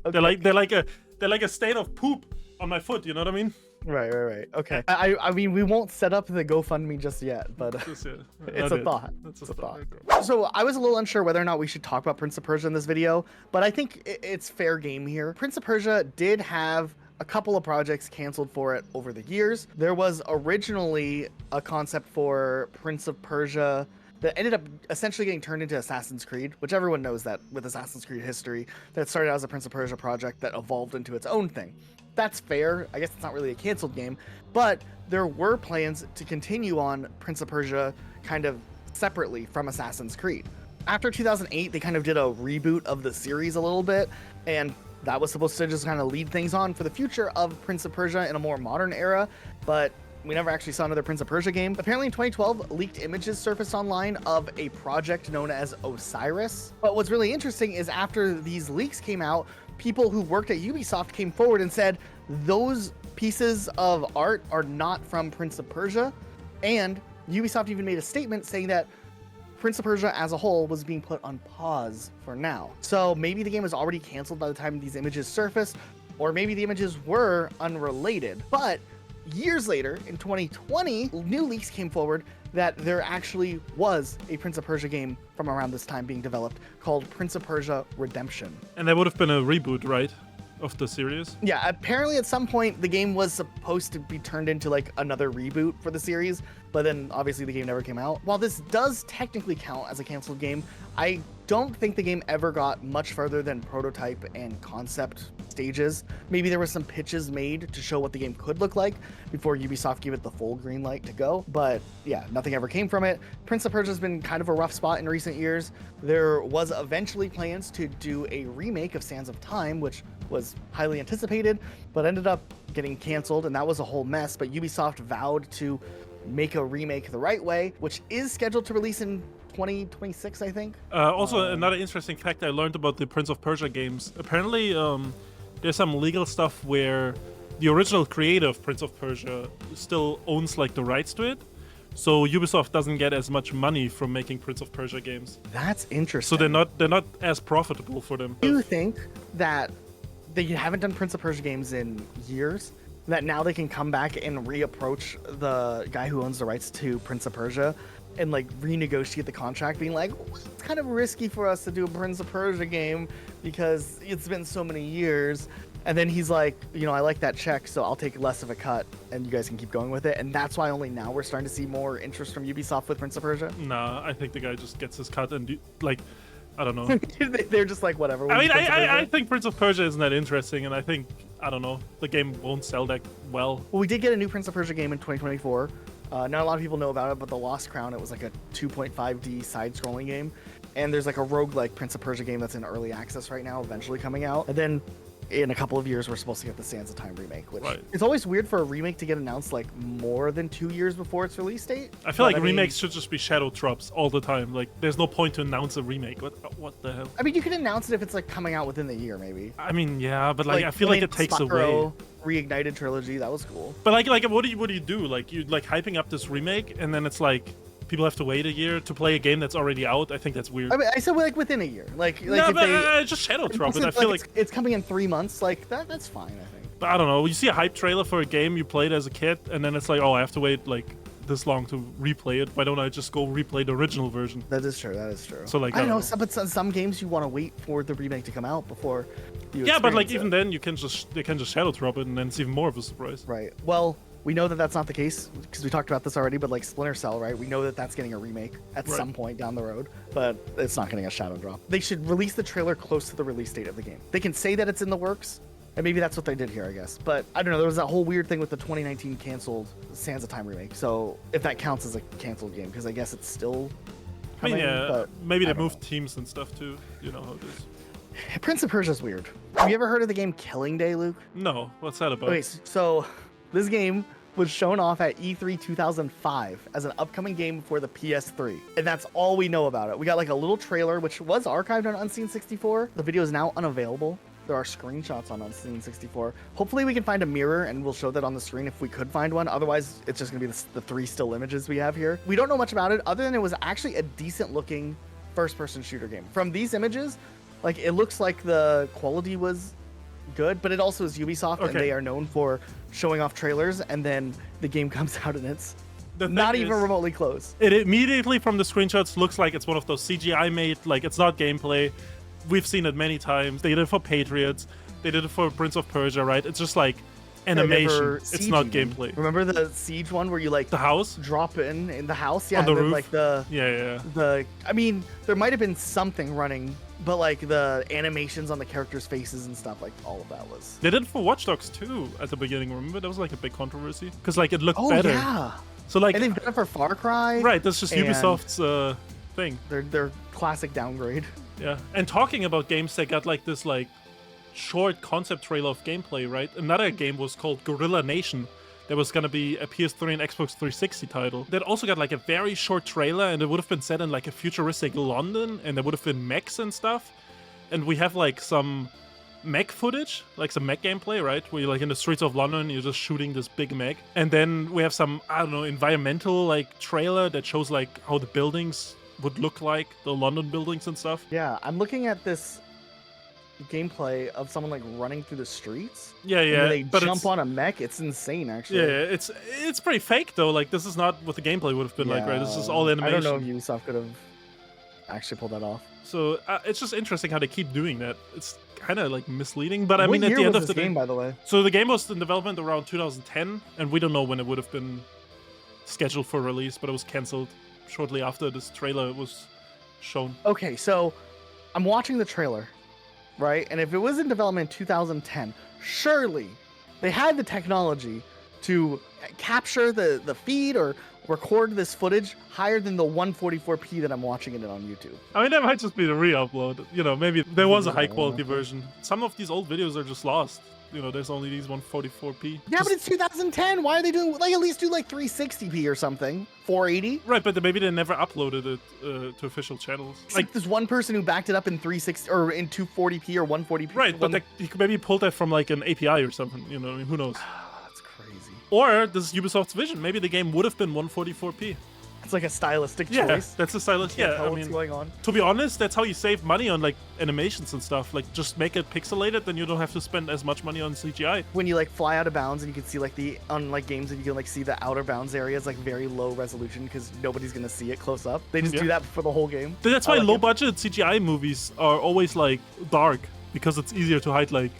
Okay. They're like a stain of poop on my foot, you know what I mean? Right. Okay. I mean, we won't set up the GoFundMe just yet, but it's a thought. It's a thought. So I was a little unsure whether or not we should talk about Prince of Persia in this video, but I think it's fair game here. Prince of Persia did have a couple of projects canceled for it over the years. There was originally a concept for Prince of Persia that ended up essentially getting turned into Assassin's Creed, which everyone knows that with Assassin's Creed history, that started out as a Prince of Persia project that evolved into its own thing. That's fair. I guess it's not really a canceled game, but there were plans to continue on Prince of Persia kind of separately from Assassin's Creed. After 2008, they kind of did a reboot of the series a little bit, and that was supposed to just kind of lead things on for the future of Prince of Persia in a more modern era, but we never actually saw another Prince of Persia game. Apparently in 2012, leaked images surfaced online of a project known as Osiris. But what's really interesting is after these leaks came out, people who worked at Ubisoft came forward and said those pieces of art are not from Prince of Persia. And Ubisoft even made a statement saying that Prince of Persia as a whole was being put on pause for now. So maybe the game was already canceled by the time these images surfaced, or maybe the images were unrelated. But years later, in 2020, new leaks came forward that there actually was a Prince of Persia game from around this time being developed called Prince of Persia Redemption. And that would have been a reboot, right? Of the series? Yeah, apparently at some point the game was supposed to be turned into like another reboot for the series, but then obviously the game never came out. While this does technically count as a canceled game, I don't think the game ever got much further than prototype and concept stages. Maybe there were some pitches made to show what the game could look like before Ubisoft gave it the full green light to go. But yeah, nothing ever came from it. Prince of Persia has been kind of a rough spot in recent years. There was eventually plans to do a remake of Sands of Time, which was highly anticipated, but ended up getting canceled, and that was a whole mess. But Ubisoft vowed to make a remake the right way, which is scheduled to release in 2026, I think. Also, another interesting fact I learned about the Prince of Persia games. Apparently, there's some legal stuff where the original creator of Prince of Persia still owns like the rights to it. So Ubisoft doesn't get as much money from making Prince of Persia games. That's interesting. So they're not as profitable for them. Do you think that they haven't done Prince of Persia games in years, that now they can come back and reapproach the guy who owns the rights to Prince of Persia and like renegotiate the contract, being like, well, it's kind of risky for us to do a Prince of Persia game because it's been so many years. And then he's like, you know, I like that check, so I'll take less of a cut and you guys can keep going with it. And that's why only now we're starting to see more interest from Ubisoft with Prince of Persia. Nah, I think the guy just gets his cut and like, I don't know. They're just like, whatever. I mean, I think Prince of Persia isn't that interesting, and I think, I don't know, the game won't sell that well. Well, we did get a new Prince of Persia game in 2024. Not a lot of people know about it, but The Lost Crown, it was like a 2.5D side-scrolling game. And there's like a roguelike Prince of Persia game that's in early access right now, eventually coming out. And then in a couple of years, we're supposed to get the Sands of Time remake, which it's always weird for a remake to get announced like more than 2 years before its release date. I feel like remakes should just be shadow drops all the time. Like, there's no point to announce a remake. What the hell? I mean, you could announce it if it's like coming out within the year, maybe. I mean, yeah, but like I feel like it takes Spyro away. Reignited trilogy, that was cool. But like, what do you do? Like, you like hyping up this remake, and then it's like people have to wait a year to play a game that's already out. I think that's weird. I mean, I said like within a year. Like no, if but just shadow drop it. I feel like it's coming in 3 months. Like that's fine, I think. But I don't know. You see a hype trailer for a game you played as a kid, and then it's like, oh, I have to wait like this long to replay it. Why don't I just go replay the original version? That is true. That is true. So like, I don't know. But some games you want to wait for the remake to come out before you. Yeah, but like even then, they can just shadow drop it, and then it's even more of a surprise. Right. Well, we know that that's not the case because we talked about this already. But like Splinter Cell, right? We know that that's getting a remake at some point down the road, but it's not getting a shadow drop. They should release the trailer close to the release date of the game. They can say that it's in the works. And maybe that's what they did here, I guess. But I don't know. There was that whole weird thing with the 2019 canceled Sands of Time remake. So if that counts as a canceled game, because I guess it's still coming, I mean, yeah, maybe they moved know. teams and stuff too. You know how it is. Prince of Persia's weird. Have you ever heard of the game Killing Day, Luke? No. What's that about? Okay, so this game was shown off at E3 2005 as an upcoming game for the PS3. And that's all we know about it. We got like a little trailer, which was archived on Unseen64. The video is now unavailable. There are screenshots on Unseen64. Hopefully we can find a mirror and we'll show that on the screen if we could find one. Otherwise, it's just gonna be the 3 still images we have here. We don't know much about it other than it was actually a decent looking first-person shooter game. From these images, like it looks like the quality was good, but it also is Ubisoft and they are known for showing off trailers and then the game comes out and it's not even remotely close. It immediately from the screenshots looks like it's one of those CGI made, like it's not gameplay. We've seen it many times. They did it for Patriots. They did it for Prince of Persia, right? It's just like animation. It's Siege not even. gameplay. Remember the Siege one where you like The house? drop in the house? Yeah, On the and then, roof? like the Yeah. I mean, there might have been something running, but like the animations on the characters' faces and stuff, like all of that was. They did it for Watch Dogs 2 at the beginning, remember? That was like a big controversy. Because like it looked Oh better. yeah. So like, And they've done it for Far Cry. right, that's just and Ubisoft's thing. Their classic downgrade. Yeah. And talking about games that got like this like short concept trailer of gameplay, right? Another game was called Gorilla Nation. There was gonna be a PS3 and Xbox 360 title. That also got like a very short trailer, and it would have been set in like a futuristic London, and there would have been mechs and stuff. And we have like some mech footage, like some mech gameplay, right? Where you're like in the streets of London, you're just shooting this big mech. And then we have some, I don't know, environmental like trailer that shows like how the buildings would look like, the London buildings and stuff. Yeah, I'm looking at this gameplay of someone like running through the streets. Yeah, And yeah. then they but jump it's, on a mech. It's insane, actually. yeah, it's pretty fake though. Like this is not what the gameplay would have been like, right? This is all animation. I don't know if Ubisoft could have actually pulled that off. So it's just interesting how they keep doing that. It's kind of like misleading, but I What mean, at year the end was of the this game, day. by the way? So the game was in development around 2010, and we don't know when it would have been scheduled for release, but it was cancelled shortly after this trailer was shown. Okay, so I'm watching the trailer, right? And if it was in development in 2010, surely they had the technology to capture the feed or record this footage higher than the 144p that I'm watching it on YouTube. I mean, that might just be the re-upload. You know, maybe there was a Yeah, high-quality okay. version. Some of these old videos are just lost. You know, there's only these 144p. Yeah, but it's 2010. Why are they doing like at least do like 360p or something? 480? Right, but maybe they never uploaded it to official channels. Like there's one person who backed it up in 360 or in 240p or 140p. Right, but he could maybe pulled that from like an API or something. You know, I mean, who knows? That's crazy. Or this is Ubisoft's vision. Maybe the game would have been 144p. It's like a stylistic Yeah, choice. that's the stylus. Can't Yeah, tell I what's mean, going on. to be honest, that's how you save money on like animations and stuff. Like, just make it pixelated, then you don't have to spend as much money on CGI. When you like fly out of bounds and you can see like the on like games and you can like see the outer bounds areas like very low resolution because nobody's gonna see it close up. They just Yeah. do that for the whole game. That's I why like it. low-budget CGI movies are always like dark, because it's easier to hide like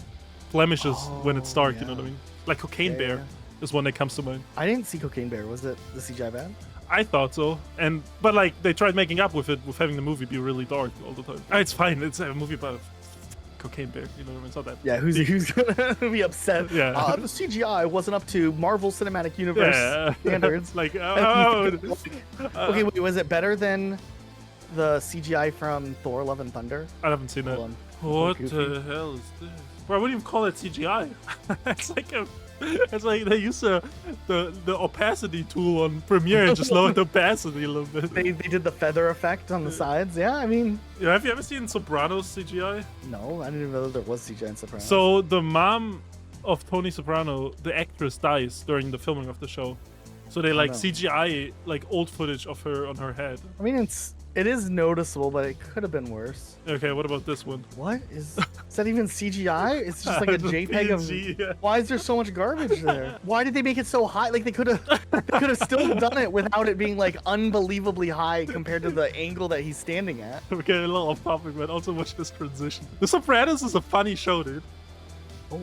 blemishes when it's dark. You know what I yeah. mean? Like Cocaine Yeah, Bear yeah. is one that comes to mind. I didn't see Cocaine Bear. Was it the CGI bad? I thought so, but like they tried making up with it with having the movie be really dark all the time. It's fine. It's a movie about Cocaine Bear. You know what I mean? It's not that. Yeah, who's gonna be upset? Yeah. The CGI wasn't up to Marvel Cinematic Universe Yeah. standards. It's like Okay, wait, was it better than the CGI from Thor: Love and Thunder? I haven't seen Hold it. on. What Goofy. the hell is this? Bro, I wouldn't even call it CGI. It's like they use the opacity tool on Premiere and just lowered the opacity a little bit. They did the feather effect on the sides. Yeah, I mean, Yeah, have you ever seen Sopranos CGI? no, I didn't even know there was CGI in Sopranos. So the mom of Tony Soprano, the actress, dies during the filming of the show. So they like no. CGI like old footage of her on her head. I mean, it is noticeable, but it could have been worse. Okay, what about this one? What is that even CGI? It's just like a JPEG PNG, yeah. of. Why is there so much garbage there? Why did they make it so high? Like they could have still done it without it being like unbelievably high compared to the angle that he's standing at. We're getting a little off topic, but also watch this transition. The Sopranos is a funny show, dude. Oh.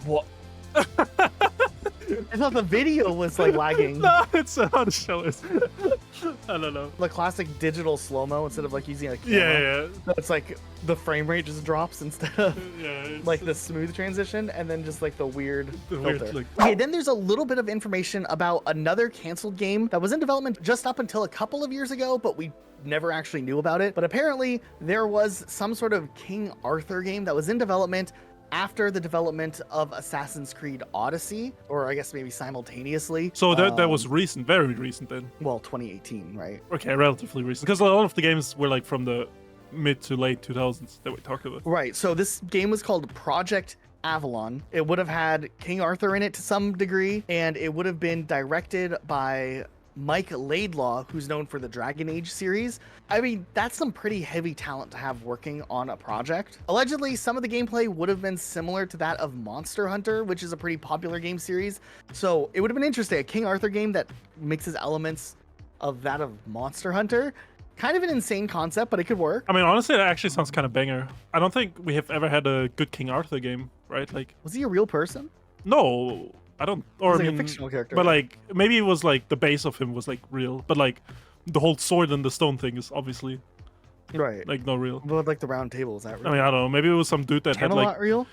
What? I thought the video was like lagging. No, it's how the show is. I don't know. The classic digital slow-mo instead of like using a Yeah, camera. yeah, It's like the frame rate just drops instead of yeah. It's like the smooth transition and then just like the weird the filter. weird, like, Okay, then there's a little bit of information about another canceled game that was in development just up until a couple of years ago, but we never actually knew about it. But apparently there was some sort of King Arthur game that was in development after the development of Assassin's Creed Odyssey, or I guess maybe simultaneously. So that was recent, very recent then. Well, 2018, right? Okay, relatively recent. Because a lot of the games were like from the mid to late 2000s that we talked about. Right. So this game was called Project Avalon. It would have had King Arthur in it to some degree, and it would have been directed by Mike Laidlaw, who's known for the Dragon Age series. I mean, that's some pretty heavy talent to have working on a project. Allegedly, some of the gameplay would have been similar to that of Monster Hunter, which is a pretty popular game series. So it would have been interesting. A King Arthur game that mixes elements of that of Monster Hunter. Kind of an insane concept, but it could work. I mean, honestly, that actually sounds kind of banger. I don't think we have ever had a good King Arthur game, right? Like, Was he a real person? no, I don't. Or He's I like a mean, fictional character, but right? like maybe it was like the base of him was like real, but like the whole sword and the stone thing is obviously Right. like not real. But like the round table, is that real? I mean, I don't know. Maybe it was some dude that had like Camelot real?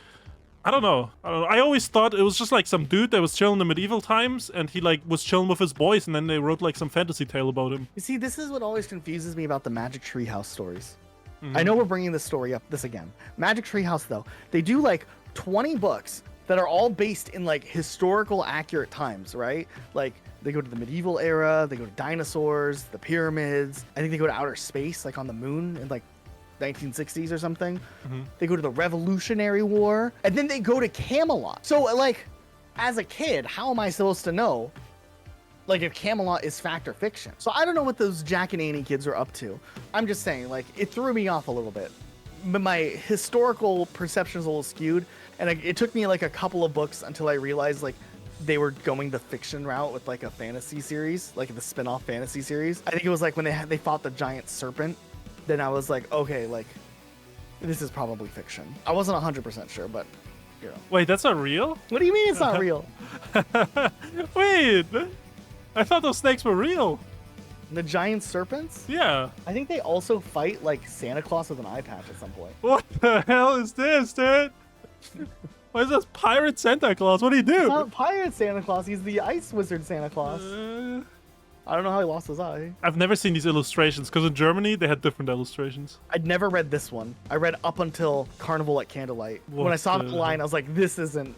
I don't know. I always thought it was just like some dude that was chilling in the medieval times, and he like was chilling with his boys, and then they wrote like some fantasy tale about him. You see, this is what always confuses me about the Magic Treehouse stories. Mm-hmm. I know we're bringing this story up this again. Magic Treehouse, though, they do like 20 books that are all based in like historical accurate times, right? Like they go to the medieval era, they go to dinosaurs, the pyramids. I think they go to outer space, like on the moon in like 1960s or something. Mm-hmm. They go to the Revolutionary War, and then they go to Camelot. So like, as a kid, how am I supposed to know like if Camelot is fact or fiction? So I don't know what those Jack and Annie kids are up to. I'm just saying, like, it threw me off a little bit. But my historical perception is a little skewed, and it took me like a couple of books until I realized like they were going the fiction route with like a fantasy series, like the spin-off fantasy series. I think it was like when they fought the giant serpent. Then I was like, okay, like this is probably fiction. I wasn't 100% sure, but you know. Wait, that's not real? What do you mean it's not real? Wait, I thought those snakes were real. The giant serpents? Yeah. I think they also fight like Santa Claus with an eye patch at some point. What the hell is this, dude? Why is this pirate Santa Claus? What do you do? He's not pirate Santa Claus, he's the ice wizard Santa Claus. I don't know how he lost his eye. I've never seen these illustrations, because in Germany they had different illustrations. I'd never read this one. I read up until Carnival at Candlelight. When I saw the line, I was like, this isn't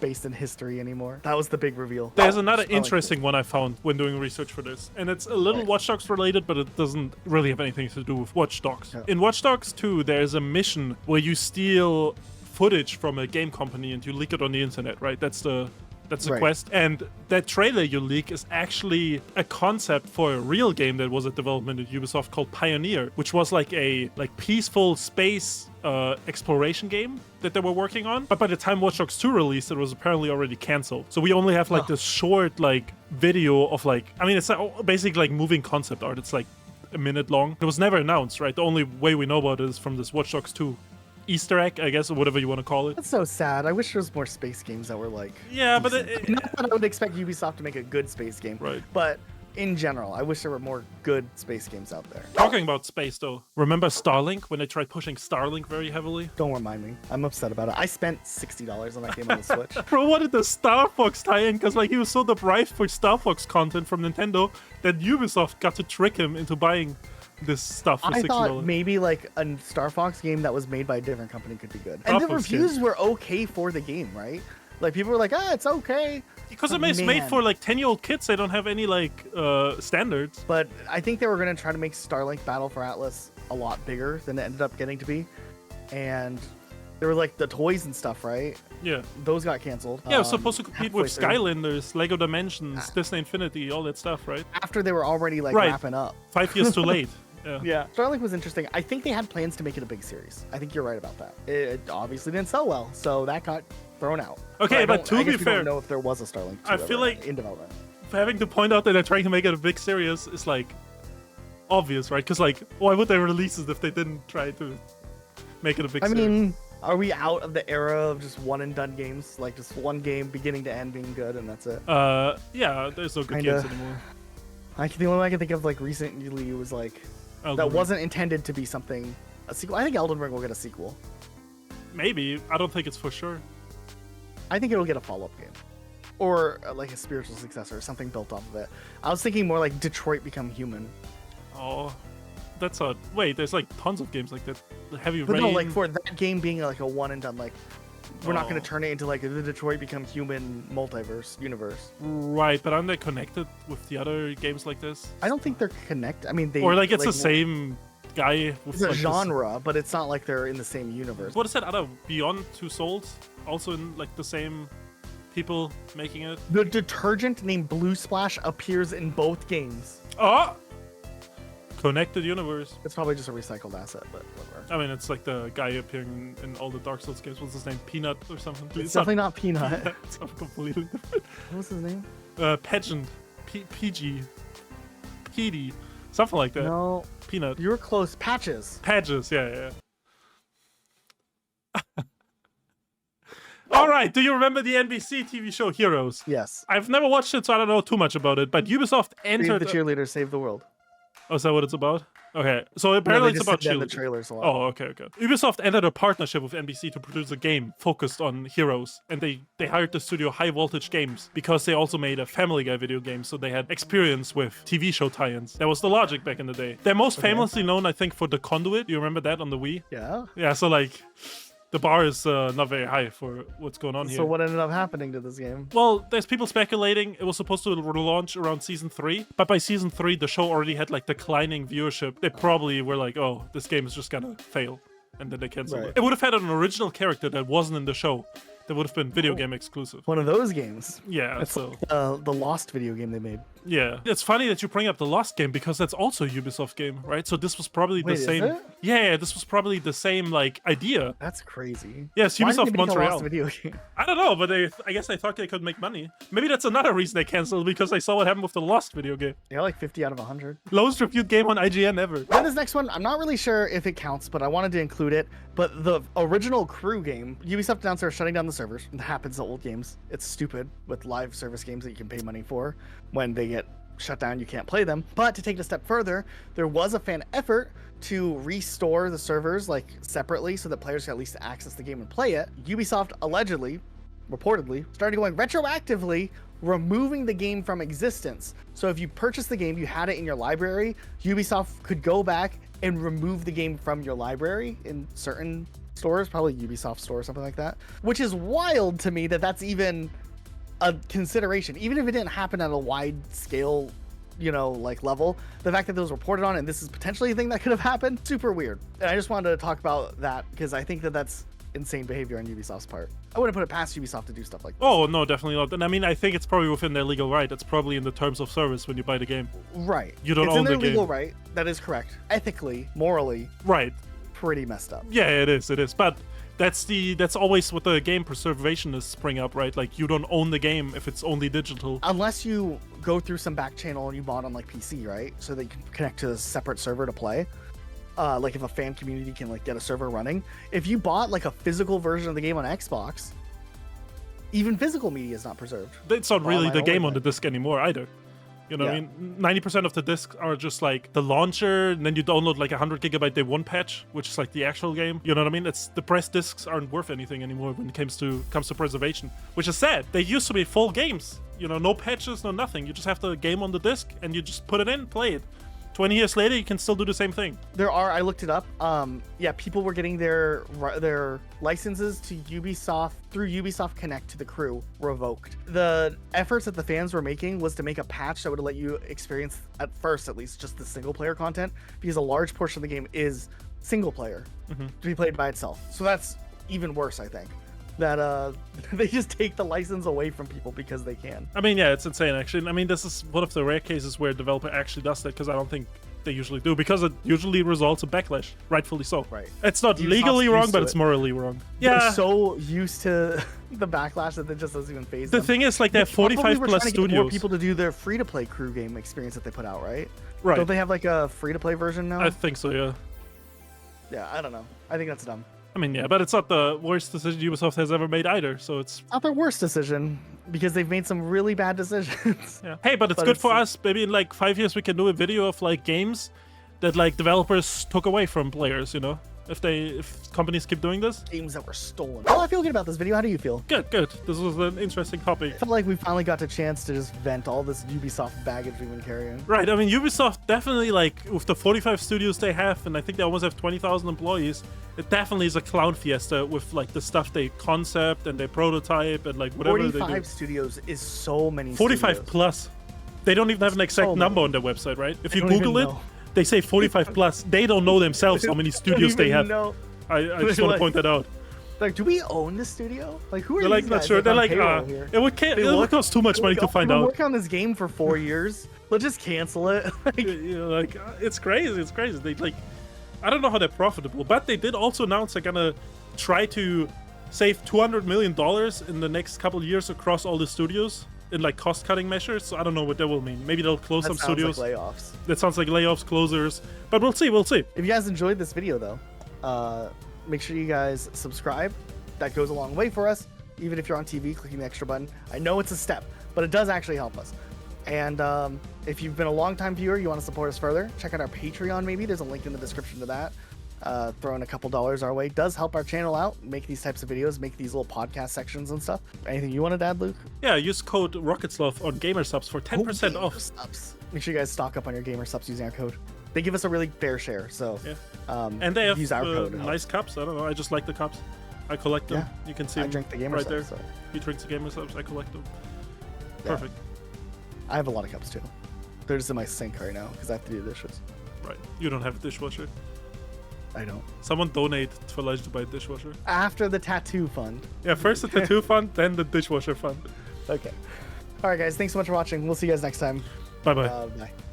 based in history anymore. That was the big reveal. There's another interesting one I found when doing research for this, and it's a little Watch Dogs related, but it doesn't really have anything to do with Watch Dogs. Yeah. In Watch Dogs 2, there's a mission where you steal footage from a game company and you leak it on the internet, right? That's the Right. quest. And that trailer you leak is actually a concept for a real game that was at development at Ubisoft called Pioneer, which was like a peaceful space exploration game that they were working on. But by the time Watch Dogs 2 released, it was apparently already canceled. So we only have like this short like video of like, I mean, it's like, basically like moving concept art. It's like a minute long. It was never announced, right? The only way we know about it is from this Watch Dogs 2 Easter egg, I guess, or whatever you want to call it. That's so sad. I wish there was more space games that were like... Yeah, but Not that I would expect Ubisoft to make a good space game. Right. But in general, I wish there were more good space games out there. Talking about space, though, remember Starlink when they tried pushing Starlink very heavily? Don't remind me. I'm upset about it. I spent $60 on that game on the Switch. Bro, what did the Star Fox tie in? Because like he was so deprived for Star Fox content from Nintendo that Ubisoft got to trick him into buying this stuff for I $60. thought maybe like a Star Fox game that was made by a different company could be good. Star And the Fox reviews were okay for the game, right? Like people were like, it's okay. Because But it's made man. for like 10-year-old kids. They don't have any like standards. But I think they were going to try to make Starlink Battle for Atlas a lot bigger than it ended up getting to be. And there were like the toys and stuff, right? Yeah. Those got canceled. Yeah, it was supposed to compete with halfway through. Skylanders, Lego Dimensions, Disney Infinity, all that stuff, right? After they were already like Right. wrapping up. 5 years too late. Yeah. Yeah. Starlink was interesting. I think they had plans to make it a big series. I think you're right about that. It obviously didn't sell well, so that got thrown out. Okay, I but don't- to I be guess we fair, don't know if there was a Starlink 2 I feel ever like- in development. having to point out that they're trying to make it a big series is like obvious, right? Because like, why would they release it if they didn't try to make it a big I series? mean, are we out of the era of just one and done games? Like just one game beginning to end being good and that's it? Yeah, there's no good Kinda. games anymore. The only one I can think of like recently was like Elden that Ring. wasn't intended to be something a sequel. I think Elden Ring will get a sequel. Maybe. I don't think it's for sure. I think it'll get a follow-up game. Or like a spiritual successor or something built off of it. I was thinking more like Detroit Become Human. Oh, that's a wait. There's like tons of games like that. Heavy But Rain. no, like for that game being like a one and done, like we're not going Oh. to turn it into like the Detroit Become Human multiverse universe. Right, but aren't they connected with the other games like this? I don't think they're connected. I mean, they Or like it's the same guy with It's a like, this- genre, but it's not like they're in the same universe. What is that other Beyond Two Souls? Also in like the same people making it. The detergent named Blue Splash appears in both games. Oh, connected universe. It's probably just a recycled asset, but whatever. I mean, it's like the guy appearing in all the Dark Souls games. What's his name? Peanut or something? It's definitely not Peanut. It's not completely different. What's his name? Pageant. PG. PD. Something like that. No, Peanut. you were close. Patches. Pages, yeah. All right, do you remember the NBC TV show Heroes? Yes. I've never watched it, so I don't know too much about it, but Ubisoft Save entered... the cheerleaders, save the world. Oh, is that what it's about? Okay, so No, apparently they it's just about said that in the cheerleaders. trailers a lot. Oh, okay. Ubisoft entered a partnership with NBC to produce a game focused on heroes, and they hired the studio High Voltage Games because they also made a Family Guy video game, so they had experience with TV show tie-ins. That was the logic back in the day. They're most famously known, I think, for The Conduit. You remember that on the Wii? Yeah. Yeah, so like... The bar is not very high for what's going on here. So what ended up happening to this game? Well, there's people speculating it was supposed to launch around season 3, but by season 3, the show already had like declining viewership. They probably were like, oh, this game is just gonna fail. And then they canceled it. It would have had an original character that wasn't in the show. That would have been video game exclusive. One of those games. Yeah, It's so... the Lost video game they made. Yeah. It's funny that you bring up the Lost game because that's also a Ubisoft game, right? So this was probably the same... Is it? Yeah, this was probably the same, like, idea. That's crazy. Yes, Why did Ubisoft they make a Montreal. Lost video game? I don't know, but I guess they thought they could make money. Maybe that's another reason they canceled, because they saw what happened with the Lost video game. They got like 50 out of 100. Lowest reviewed game on IGN ever. Then this next one, I'm not really sure if it counts, but I wanted to include it. But the original Crew game, Ubisoft announced they're shutting down the servers. It happens to old games. It's stupid with live service games that you can pay money for. When they get shut down, you can't play them. But to take it a step further, there was a fan effort to restore the servers like separately so that players can at least access the game and play it. Ubisoft allegedly, reportedly, started going retroactively, removing the game from existence. So if you purchased the game, you had it in your library, Ubisoft could go back and remove the game from your library in certain stores, probably Ubisoft store or something like that, which is wild to me that that's even a consideration, even if it didn't happen at a wide scale, you know, like level. The fact that it was reported on and this is potentially a thing that could have happened, super weird. And I just wanted to talk about that because I think that that's insane behavior on Ubisoft's part. I wouldn't put it past Ubisoft to do stuff like this. Oh, no, definitely not. And I mean, I think it's probably within their legal right. It's probably in the terms of service when you buy the game. Right. You don't it's own in their the game. legal right. That is correct. Ethically, morally, Right. pretty messed up. Yeah, it is. But that's always what the game preservationists bring up, right? Like, you don't own the game if it's only digital. Unless you go through some back channel and you bought on like PC, right? So that you can connect to a separate server to play. Like if a fan community can like get a server running. If you bought like a physical version of the game on Xbox, even physical media is not preserved. It's not really Online the game only on the disc anymore either. You know what I mean? 90% of the discs are just like the launcher, and then you download like 100 gigabyte day one patch, which is like the actual game. You know what I mean? It's the press discs aren't worth anything anymore when it comes to preservation, which is sad. They used to be full games. You know, no patches, no nothing. You just have the game on the disc and you just put it in, play it. 20 years later, you can still do the same thing. There are, I looked it up. Yeah, people were getting their licenses to Ubisoft through Ubisoft Connect to the Crew revoked. The efforts that the fans were making was to make a patch that would let you experience, at first at least, just the single player content, because a large portion of the game is single player to be played by itself. So that's even worse, I think. That they just take the license away from people because they can. I mean, yeah, it's insane, actually. I mean, this is one of the rare cases where a developer actually does that, because I don't think they usually do, because it usually results in backlash, rightfully so. Right. It's not legally wrong, but it's morally wrong. Yeah. They're so used to the backlash that it just doesn't even phase them. The thing is, like, they have 45 plus to studios. Get more people to do their free-to-play Crew game experience that they put out, right? Right. Don't they have like a free-to-play version now? I think so, yeah. Yeah, I don't know. I think that's dumb. I mean, yeah, but it's not the worst decision Ubisoft has ever made either, so it's... Not their worst decision, because they've made some really bad decisions. Yeah. Hey, but it's good for us. Maybe in like 5 years we can do a video of like games that like developers took away from players, you know? If companies keep doing this. Games that were stolen. Well, I feel good about this video. How do you feel? Good. This was an interesting topic. I felt like we finally got a chance to just vent all this Ubisoft baggage we've been carrying. Right. I mean, Ubisoft definitely, like, with the 45 studios they have, and I think they almost have 20,000 employees, it definitely is a clown fiesta with like the stuff they concept and they prototype and like whatever they do. 45 studios is so many 45 studios. plus. They don't even have an exact number on their website, right? If you Google it, they say 45 plus. They don't know themselves how many studios they have. I just want to point that out. Like, do we own the studio? Like, who are They're these like guys? not sure. They're like, it would cost too much money to find out. Work on this game for 4 years. Let's just cancel it. Like, it's crazy. It's crazy. They like, I don't know how they're profitable, but they did also announce they're gonna try to save $200 million in the next couple of years across all the studios in like cost-cutting measures. So I don't know what that will mean. Maybe they'll close some studios. Like layoffs. That sounds like layoffs, closures. But we'll see. If you guys enjoyed this video, though, make sure you guys subscribe. That goes a long way for us. even if you're on TV, clicking the extra button. I know it's a step, but it does actually help us. And if you've been a long-time viewer, you want to support us further, check out our Patreon maybe. There's a link in the description to that. Throwing a couple dollars our way does help our channel out, make these types of videos, make these little podcast sections and stuff. Anything you wanted to add, Luke? Yeah, use code RocketSlove on GamerSubs for 10% off. Subs. Make sure you guys stock up on your GamerSubs using our code. They give us a really fair share, so yeah. And they have use our code. Nice cups. I don't know. I just like the cups. I collect them. Yeah. You can see I them drink the Gamer right Subs, there. so. He drinks the GamerSubs. I collect them. Yeah. Perfect. I have a lot of cups too. They're just in my sink right now because I have to do the dishes. Right. You don't have a dishwasher. I don't. Someone donate for Elijah to buy a dishwasher. After the tattoo fund. Yeah, first the tattoo fund, then the dishwasher fund. Okay. All right, guys. Thanks so much for watching. We'll see you guys next time. Bye-bye. Bye.